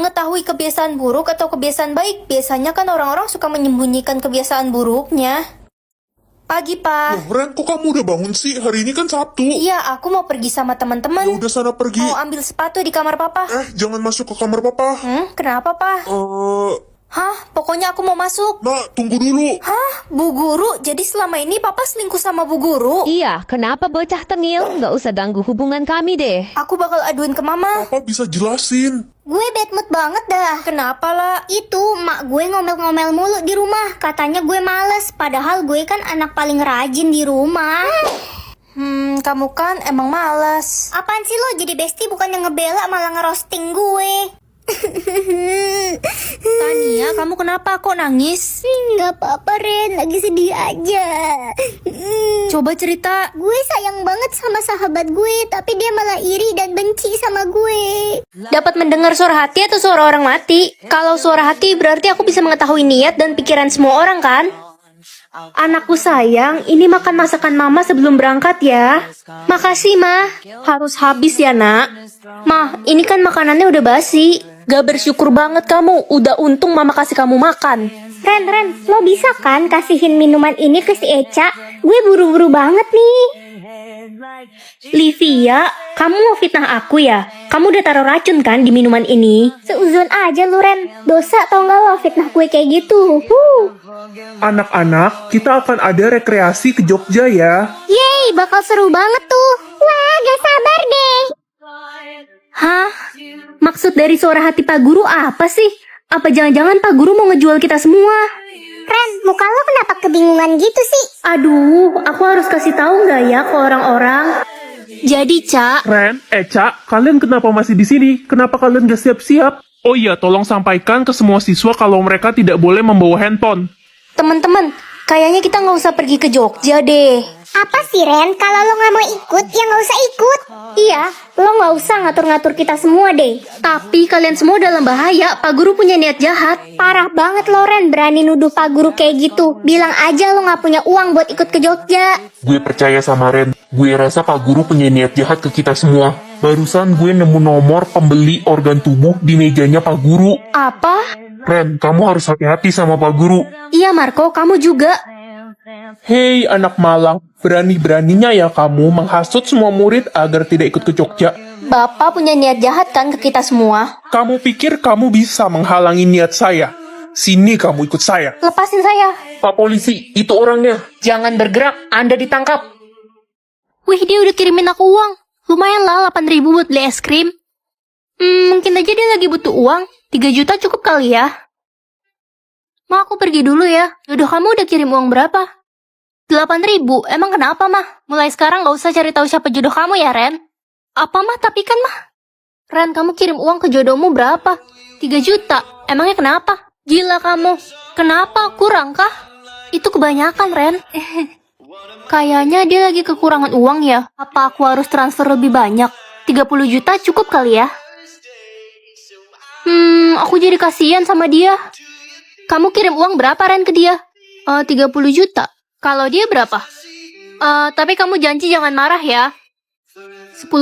mengetahui kebiasaan buruk atau kebiasaan baik. Biasanya kan orang-orang suka menyembunyikan kebiasaan buruknya. Pagi, Pak. Loh, Ren, kok kamu udah bangun sih? Hari ini kan Sabtu. Iya, aku mau pergi sama teman-teman. Ya udah sana pergi. Mau ambil sepatu di kamar Papa. Jangan masuk ke kamar Papa. Kenapa, Pak? Hah? Pokoknya aku mau masuk. Nak, tunggu dulu. Hah? Bu Guru? Jadi selama ini Papa selingkuh sama Bu Guru? Iya, kenapa bocah tengil? Nggak usah ganggu hubungan kami deh. Aku bakal aduin ke Mama. Papa bisa jelasin. Gue bad mood banget dah. Kenapa lah? Itu mak gue ngomel-ngomel mulu di rumah. Katanya gue males. Padahal gue kan anak paling rajin di rumah. Kamu kan emang malas. Apaan sih lo jadi bestie bukannya ngebela malah ngerosting gue. Tania, kamu kenapa kok nangis? Nggak apa-apa Ren, lagi sedih aja. Coba cerita. Gue sayang banget sama sahabat gue, tapi dia malah iri dan benci sama gue. Dapat mendengar suara hati atau suara orang mati? Kalau suara hati berarti aku bisa mengetahui niat dan pikiran semua orang kan? Anakku sayang, ini makan masakan Mama sebelum berangkat ya. Makasih, Ma. Harus habis ya, Nak. Ma, ini kan makanannya udah basi. Gak bersyukur banget kamu. Udah untung Mama kasih kamu makan. Ren, lo bisa kan kasihin minuman ini ke si Eca? Gue buru-buru banget nih. Livia, kamu mau fitnah aku ya? Kamu udah taruh racun kan di minuman ini? Seuzon aja lu Ren. Dosa tau gak lo fitnah gue kayak gitu. Anak-anak, kita akan ada rekreasi ke Jogja ya. Yeay, bakal seru banget tuh. Wah, gak sabar deh. Hah? Maksud dari suara hati Pak Guru apa sih? Apa jangan-jangan Pak Guru mau ngejual kita semua? Ren, muka lo kenapa kebingungan gitu sih? Aduh, aku harus kasih tahu nggak ya ke orang-orang? Jadi, Cak, Ren, Eca, kalian kenapa masih di sini? Kenapa kalian gak siap-siap? Oh iya, tolong sampaikan ke semua siswa kalau mereka tidak boleh membawa handphone. teman-teman, kayaknya kita nggak usah pergi ke Jogja deh. Apa sih Ren? Kalau lo gak mau ikut, ya gak usah ikut. Iya, lo nggak usah ngatur-ngatur kita semua deh. Tapi kalian semua dalam bahaya, Pak Guru punya niat jahat. Parah banget lo Ren, berani nuduh Pak Guru kayak gitu. Bilang aja lo gak punya uang buat ikut ke Jogja. Gue percaya sama Ren. Gue rasa Pak Guru punya niat jahat ke kita semua. Barusan gue nemu nomor pembeli organ tubuh di mejanya Pak Guru. Apa? Ren, kamu harus hati-hati sama Pak Guru. Iya, Marco, kamu juga. Hei anak Malang, berani-beraninya ya kamu menghasut semua murid agar tidak ikut ke Jogja. Bapak punya niat jahat kan ke kita semua? Kamu pikir kamu bisa menghalangi niat saya? Sini kamu ikut saya. Lepasin saya. Pak Polisi, itu orangnya. Jangan bergerak, Anda ditangkap. Wih, dia udah kirimin aku uang. Lumayan lah, 8.000 buat beli es krim. Mungkin aja dia lagi butuh uang. 3 juta cukup kali ya. Ma, aku pergi dulu ya. Yaudah, kamu udah kirim uang berapa? 8.000. Emang kenapa, Mah? Mulai sekarang gak usah cari tahu siapa jodoh kamu ya, Ren. Apa, Mah? Tapi kan, Mah. Ren, kamu kirim uang ke jodohmu berapa? 3 juta. Emangnya kenapa? Gila kamu. Kenapa? Kurang kah? Itu kebanyakan, Ren. Kayaknya dia lagi kekurangan uang ya. Apa aku harus transfer lebih banyak? 30 juta cukup kali ya? Aku jadi kasihan sama dia. Kamu kirim uang berapa, Ren, ke dia? 30 juta. Kalau dia berapa? Tapi kamu janji jangan marah ya. 10.000.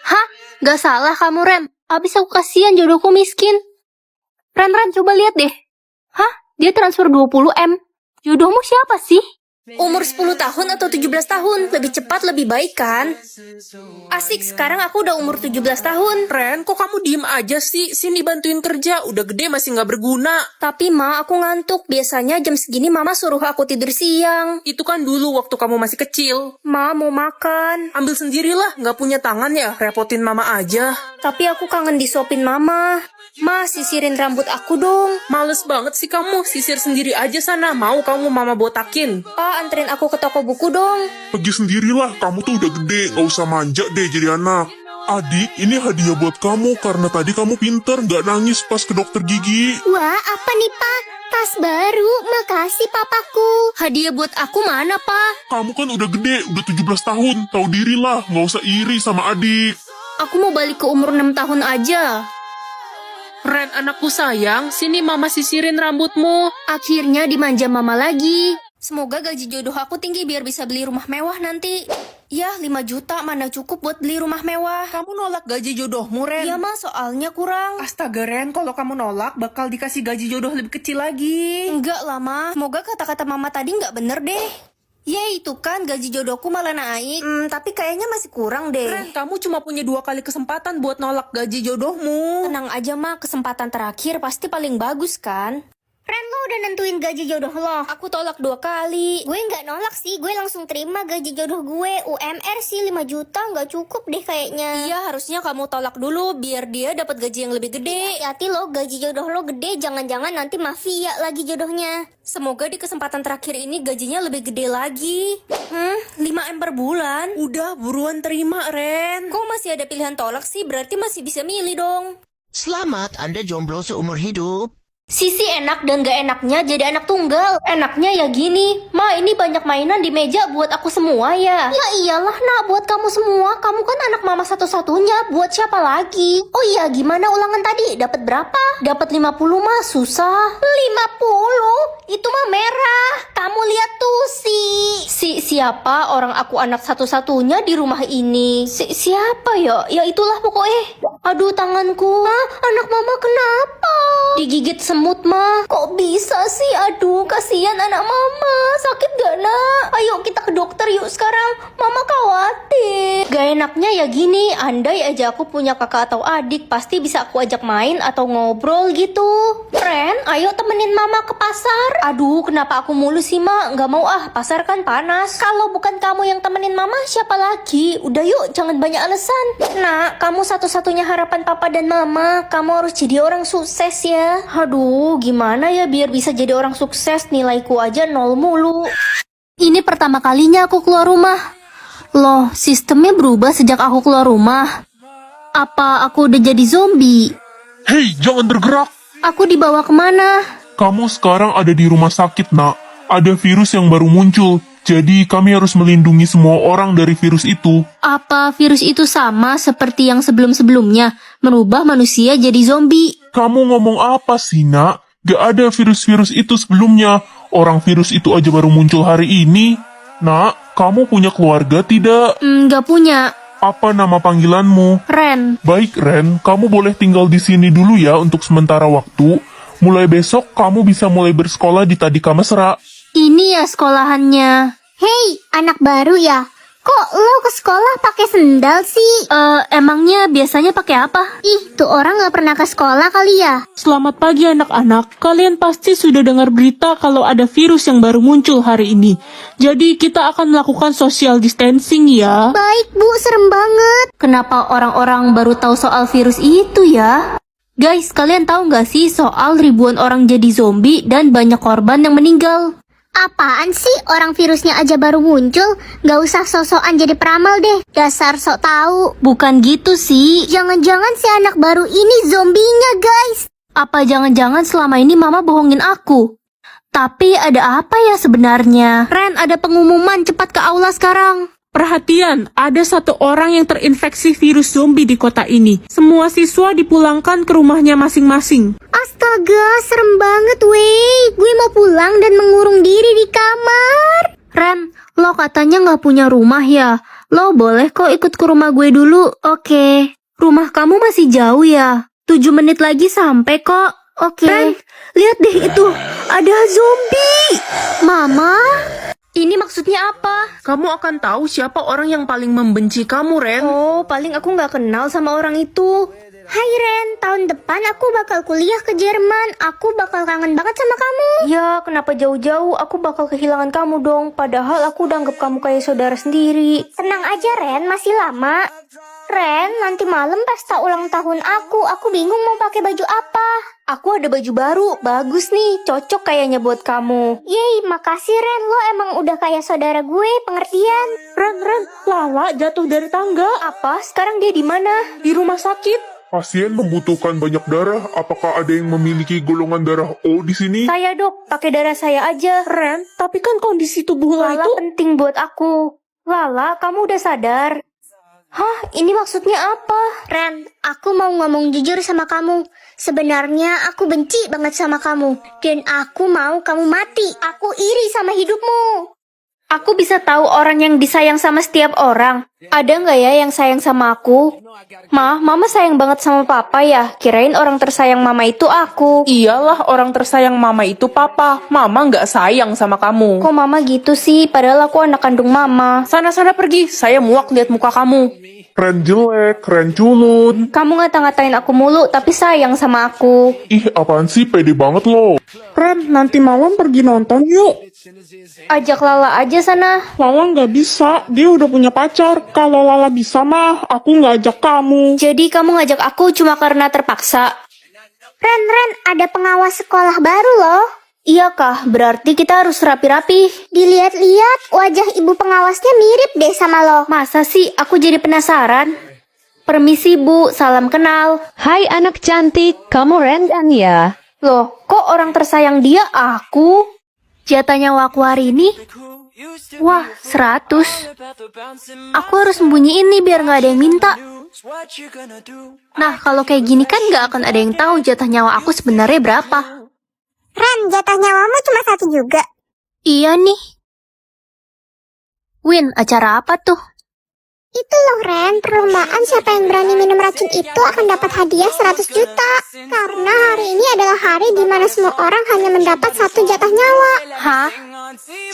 Hah? Gak salah kamu, Ren. Abis aku kasihan jodohku miskin. Ren, coba lihat deh. Hah? Dia transfer 20M. Jodohmu siapa sih? Umur 10 tahun atau 17 tahun? Lebih cepat, lebih baik kan? Asik, sekarang aku udah umur 17 tahun. Ren, kok kamu diem aja sih? Sini bantuin kerja, udah gede masih nggak berguna. Tapi Ma, aku ngantuk. Biasanya jam segini Mama suruh aku tidur siang. Itu kan dulu waktu kamu masih kecil. Ma, mau makan. Ambil sendirilah, nggak punya tangan ya, repotin mama aja. Tapi aku kangen disuapin Mama. Ma, sisirin rambut aku dong. Males banget sih kamu, sisir sendiri aja sana. Mau kamu mama botakin? Pa, anterin aku ke toko buku dong. Pergi sendirilah, kamu tuh udah gede, gak usah manja deh jadi anak. Adik, ini hadiah buat kamu karena tadi kamu pinter, gak nangis pas ke dokter gigi. Wah, apa nih Pak? Tas baru, makasih papaku. Hadiah buat aku mana, Pa? Kamu kan udah gede, udah 17 tahun, tahu diri lah, gak usah iri sama adik. Aku mau balik ke umur 6 tahun aja. Ren, anakku sayang, sini mama sisirin rambutmu. Akhirnya dimanja Mama lagi. Semoga gaji jodoh aku tinggi biar bisa beli rumah mewah nanti. Ya, 5 juta mana cukup buat beli rumah mewah. Kamu nolak gaji jodohmu, Ren? Iya mah, soalnya kurang. Astaga, Ren, kalau kamu nolak, bakal dikasih gaji jodoh lebih kecil lagi. Enggak lah, Ma. Semoga kata-kata mama tadi nggak bener deh. Ya itu kan gaji jodohku malah naik. Tapi kayaknya masih kurang deh. Ren, kamu cuma punya 2 kali kesempatan buat nolak gaji jodohmu. Tenang aja, Ma. Kesempatan terakhir pasti paling bagus kan? Ren, lo udah nentuin gaji jodoh lo? Aku tolak 2 kali. Gue nggak nolak sih, gue langsung terima gaji jodoh gue. UMR sih 5 juta nggak cukup deh kayaknya. Iya, harusnya kamu tolak dulu biar dia dapat gaji yang lebih gede. Hati-hati lo, gaji jodoh lo gede, jangan-jangan nanti mafia lagi jodohnya. Semoga di kesempatan terakhir ini gajinya lebih gede lagi. 5M per bulan? Udah, buruan terima, Ren. Kok masih ada pilihan tolak sih? Berarti masih bisa milih dong. Selamat, Anda jomblo seumur hidup. Sisi enak dan gak enaknya jadi anak tunggal. Enaknya ya gini, Ma, ini banyak mainan di meja buat aku semua ya. Ya iyalah nak, buat kamu semua. Kamu kan anak mama satu-satunya, buat siapa lagi? Oh iya, gimana ulangan tadi? Dapat berapa? Dapat 50 mah susah. 50? Itu mah merah. Kamu lihat tuh Siapa orang aku anak satu-satunya di rumah ini? Siapa ya? Ya itulah pokoknya. Aduh tanganku. anak mama kenapa? Digigit semut mah. Kok bisa sih? Aduh, kasihan anak mama. Sakit gak nak? Ayo kita ke dokter yuk sekarang. Mama khawatir. Gak enaknya ya gini. Andai aja aku punya kakak atau adik, pasti bisa aku ajak main atau ngobrol gitu. Ren, ayo temenin mama ke pasar. Aduh, kenapa aku mulu sih, Ma? Gak mau ah, pasar kan panas. Kalau bukan kamu yang temenin mama, siapa lagi? Udah yuk, jangan banyak alasan. Nak, kamu satu-satunya harapan papa dan mama. Kamu harus jadi orang sukses ya. Aduh, gimana ya biar bisa jadi orang sukses? Nilaiku aja 0 mulu. Ini pertama kalinya aku keluar rumah. Loh, sistemnya berubah sejak aku keluar rumah. Apa aku udah jadi zombie? Hei, jangan bergerak. Aku dibawa kemana? Kamu sekarang ada di rumah sakit, nak. Ada virus yang baru muncul. Jadi kami harus melindungi semua orang dari virus itu. Apa virus itu sama seperti yang sebelum-sebelumnya? Merubah manusia jadi zombie? Kamu ngomong apa sih, nak? Gak ada virus-virus itu sebelumnya. Orang virus itu aja baru muncul hari ini. Nak, kamu punya keluarga tidak? Nggak punya. Apa nama panggilanmu? Ren. Baik, Ren. Kamu boleh tinggal di sini dulu ya untuk sementara waktu. Mulai besok kamu bisa mulai bersekolah di Tadika Mesra. Ini ya sekolahannya. Hei, anak baru ya? Kok lo ke sekolah pakai sendal sih? Emangnya biasanya pakai apa? Ih, tuh orang gak pernah ke sekolah kali ya? Selamat pagi anak-anak. Kalian pasti sudah dengar berita kalau ada virus yang baru muncul hari ini. Jadi kita akan melakukan social distancing ya. Baik bu, serem banget. Kenapa orang-orang baru tahu soal virus itu ya? Guys, kalian tahu nggak sih soal ribuan orang jadi zombie dan banyak korban yang meninggal? Apaan sih? Orang virusnya aja baru muncul. Gak usah sok-sokan jadi peramal deh. Dasar sok tahu. Bukan gitu sih. Jangan-jangan si anak baru ini zombinya guys. Apa jangan-jangan selama ini mama bohongin aku? Tapi ada apa ya sebenarnya? Ren, ada pengumuman, cepat ke aula sekarang. Perhatian, ada 1 orang yang terinfeksi virus zombie di kota ini. Semua siswa dipulangkan ke rumahnya masing-masing. Astaga, serem banget weh. Gue mau pulang dan mengurung diri di kamar. Ren, lo katanya nggak punya rumah ya? Lo boleh kok ikut ke rumah gue dulu, oke. Rumah kamu masih jauh ya? 7 menit lagi sampai kok, oke. Ren, lihat deh itu, ada zombie. Mama? Ini maksudnya apa? Kamu akan tahu siapa orang yang paling membenci kamu, Ren. Oh, paling aku nggak kenal sama orang itu. Hai Ren, tahun depan aku bakal kuliah ke Jerman. Aku bakal kangen banget sama kamu. Ya, kenapa jauh-jauh? Aku bakal kehilangan kamu dong. Padahal aku udah anggap kamu kayak saudara sendiri. Tenang aja Ren, masih lama. Ren, nanti malam pesta ulang tahun aku. Aku bingung mau pakai baju apa. Aku ada baju baru, bagus nih, cocok kayaknya buat kamu. Yeay, makasih Ren. Lo emang udah kayak saudara gue, pengertian. Ren, Lala jatuh dari tangga. Apa? Sekarang dia di mana? Di rumah sakit. Pasien membutuhkan banyak darah. Apakah ada yang memiliki golongan darah O di sini? Saya dok, pakai darah saya aja. Ren, tapi kan kondisi tubuh Lala Lala itu... penting buat aku. Lala, kamu udah sadar? Hah, ini maksudnya apa? Ren, aku mau ngomong jujur sama kamu. Sebenarnya aku benci banget sama kamu. Dan aku mau kamu mati. Aku iri sama hidupmu. Aku bisa tahu orang yang disayang sama setiap orang. Ada nggak ya yang sayang sama aku? Mama sayang banget sama papa ya. Kirain orang tersayang mama itu aku. Iyalah orang tersayang mama itu papa. Mama nggak sayang sama kamu. Kok mama gitu sih? Padahal aku anak kandung mama. Sana-sana pergi, saya muak lihat muka kamu. Ren jelek, Ren culun. Kamu ngata-ngatain aku mulu, tapi sayang sama aku. Ih, apaan sih, pede banget lo. Ren, nanti malam pergi nonton yuk. Ajak Lala aja sana. Lala nggak bisa, dia udah punya pacar. Kalau Lala bisa mah, aku nggak ajak kamu. Jadi kamu ngajak aku cuma karena terpaksa? Ren, ada pengawas sekolah baru loh. Iya kah? Berarti kita harus rapi-rapi. Dilihat-lihat, wajah ibu pengawasnya mirip deh sama lo. Masa sih? Aku jadi penasaran. Permisi Bu, salam kenal. Hai anak cantik, kamu Ren kan ya? Loh, kok orang tersayang dia aku? Jatah nyawa aku hari ini? Wah, 100. Aku harus sembunyiin nih biar nggak ada yang minta. Nah, kalau kayak gini kan nggak akan ada yang tahu jatah nyawa aku sebenarnya berapa. Ren, jatah nyawamu cuma 1 juga. Iya nih. Win, acara apa tuh? Itu loh Ren, perlombaan siapa yang berani minum racun itu akan dapat hadiah 100 juta. Karena hari ini adalah hari di mana semua orang hanya mendapat 1 jatah nyawa. Hah?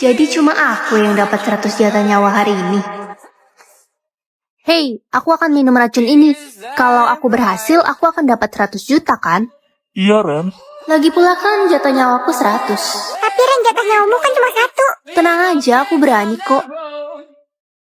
Jadi cuma aku yang dapat 100 jatah nyawa hari ini? Hei, aku akan minum racun ini. Kalau aku berhasil, aku akan dapat 100 juta kan? Iya, Ren. Lagi pula kan jatah nyawaku 100. Tapi Ren, jatah nyawamu kan cuma 1. Tenang aja, aku berani kok.